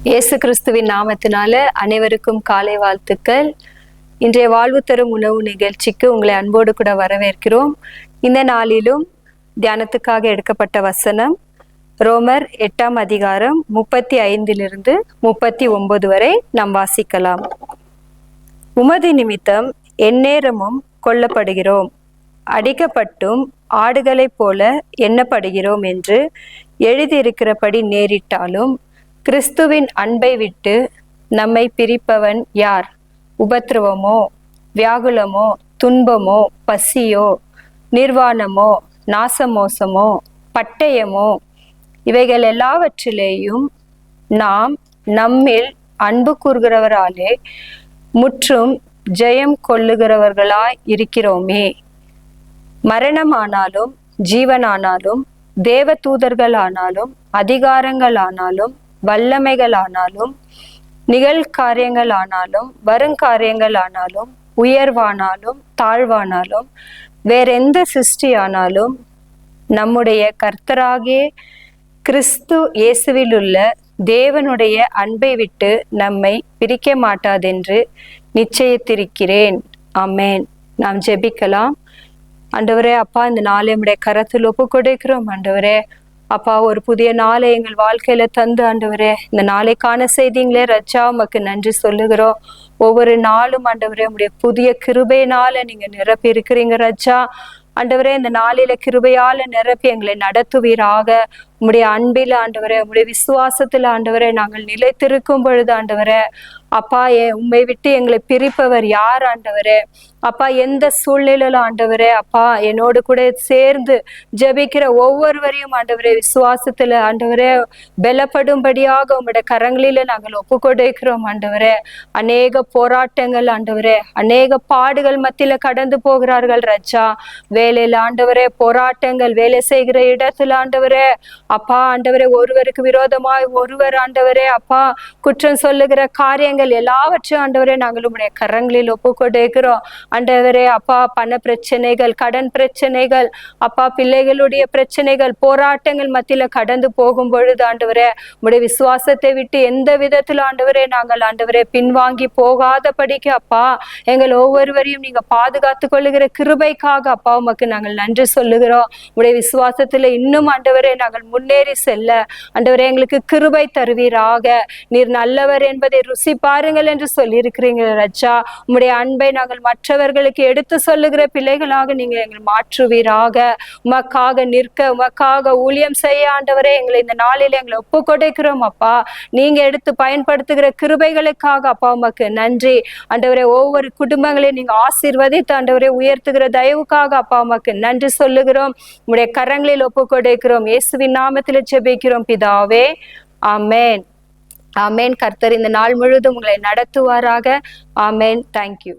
இயேசு கிறிஸ்துவின் நாமத்தினால அனைவருக்கும் காலை வாழ்த்துக்கள். இன்றைய வாழ்வு தரும் உணவு நிகழ்ச்சிக்கு உங்களை அன்போடு கூட வரவேற்கிறோம். இந்த நாளிலும் தியானத்துக்காக எடுக்கப்பட்ட வசனம் ரோமர் 8ஆம் அதிகாரம் 35 39 வரை நாம் வாசிக்கலாம். உமது நிமித்தம் எந்நேரமும் கொல்லப்படுகிறோம், அடிக்கப்பட்டும் ஆடுகளைப் போல எண்ணப்படுகிறோம் என்று எழுதியிருக்கிறபடி நேரிட்டாலும் கிறிஸ்துவின் அன்பை விட்டு நம்மை பிரிப்பவன் யார்? உபத்திரவமோ, வியாகுலமோ, துன்பமோ, பசியோ, நிர்வாணமோ, நாசமோசமோ, பட்டயமோ, இவைகள் எல்லாவற்றிலேயும் நாம் நம்மில் அன்பு கூறுகிறவராலே முற்றும் ஜெயம் கொள்ளுகிறவர்களாய் இருக்கிறோமே. மரணமானாலும் ஜீவனானாலும் தேவ தூதர்களானாலும் அதிகாரங்களானாலும் வல்லமைகளானாலும் நிகழ்காரியங்களானாலும் வருங்காரியங்களானாலும் உயர்வானாலும் தாழ்வானாலும் வேறெந்த சிருஷ்டியானாலும் நம்முடைய கர்த்தராகிய கிறிஸ்து இயேசுவிலுள்ள தேவனுடைய அன்பை விட்டு நம்மை பிரிக்க மாட்டாதென்று நிச்சயித்திருக்கிறேன். ஆமென். நாம் ஜெபிக்கலாம். ஆண்டவரே, அப்பா, இந்த நாளை நம்முடைய கரத்தில் ஒப்பு கொடுக்கிறோம். ஆண்டவரே அப்பா, ஒரு புதிய நாளை எங்கள் வாழ்க்கையில தந்து ஆண்டவரே இந்த நாளைக்கான செய்திங்களே ரஜா உமக்கு நன்றி சொல்லுகிறோம். ஒவ்வொரு நாளும் ஆண்டவரே உங்களுடைய புதிய கிருபையினால நீங்க நிரப்பி இருக்கிறீங்க ரஜா. ஆண்டவரே, இந்த நாளில கிருபையால நிரப்பி எங்களை நடத்துவீராக. உம்முடைய அன்பில ஆண்டவரே, உம்முடைய விசுவாசத்துல ஆண்டவரே நாங்கள் நிலைத்திருக்கும் பொழுது ஆண்டவரே அப்பா, உம்மை விட்டு எங்களை பிரிப்பவர் யார் ஆண்டவரே? அப்பா, எந்த சூழ்நிலையில ஆண்டவரே அப்பா என்னோடு கூட சேர்ந்து ஜெபிக்கிற ஒவ்வொருவரையும் ஆண்டவரே விசுவாசத்துல ஆண்டவரே பலப்படும்படியாக உம்முடைய கரங்களில நாங்கள் ஒப்பு கொடுக்கிறோம் ஆண்டவரே. அநேக போராட்டங்கள் ஆண்டவரே, அநேக பாடுகள் மத்தியில கடந்து போகிறார்கள் ரஜா. வேலையில ஆண்டவரே போராட்டங்கள், வேலை செய்கிற இடத்துல ஆண்டவரே அப்பா ஆண்டவரே ஒருவருக்கு விரோதமாய் ஒருவர் ஆண்டவரே அப்பா குற்றம் சொல்லுகிற காரியங்கள் எல்லாவற்றையும் ஆண்டவரே நாங்கள் உம்முடைய கரங்களில் ஒப்பு கொடுக்கிறோம் ஆண்டவரே. அப்பா, பண பிரச்சனைகள், கடன் பிரச்சனைகள், அப்பா பிள்ளைகளுடைய பிரச்சனைகள், போராட்டங்கள் மத்தியில கடந்து போகும் பொழுது ஆண்டவரே உம்முடைய விசுவாசத்தை விட்டு எந்த விதத்துல ஆண்டவரே நாங்கள் ஆண்டவரே பின்வாங்கி போகாதபடிக்கு அப்பா எங்கள் ஒவ்வொருவரையும் நீங்க பாதுகாத்து கொள்ளுகிற கிருபைக்காக அப்பா உமக்கு நாங்கள் நன்றி சொல்லுகிறோம். உம்முடைய விசுவாசத்துல இன்னும் ஆண்டவரே நாங்கள் முன்னேறி செல்ல ஆண்டவரே எங்களுக்கு கிருபை தருவீராக. நீர் நல்லவர் என்பதை ருசி பாருங்கள் என்று சொல்லி இருக்கிறீங்க ரஜா. உம்முடைய அன்பை நாங்கள் மற்றவர்களுக்கு எடுத்து சொல்லுகிற பிள்ளைகளாக நீங்க எங்களை மாற்றுவீராக. உமக்காக நிற்க, உமக்காக ஊழியம் செய்ய ஆண்டவரே எங்களை இந்த நாளில் எங்களை ஒப்பு கொடுக்கிறோம் அப்பா. நீங்க எடுத்து பயன்படுத்துகிற கிருபைகளுக்காக அப்பா உமக்கு நன்றி ஆண்டவரே. ஒவ்வொரு குடும்பங்களையும் நீங்க ஆசீர்வதித்து ஆண்டவரே உயர்த்துகிற தயவுக்காக அப்பா உமக்கு நன்றி சொல்லுகிறோம். உம்முடைய கரங்களில் ஒப்பு கொடுக்கிறோம். இயேசுவின் நாமத்தில் ஜெபிக்கிறோம் பிதாவே. ஆமென். ஆமென். கர்த்தர் இந்த நாள் முழுவதும் உங்களை நடத்துவாராக. ஆமென். தேங்க்யூ.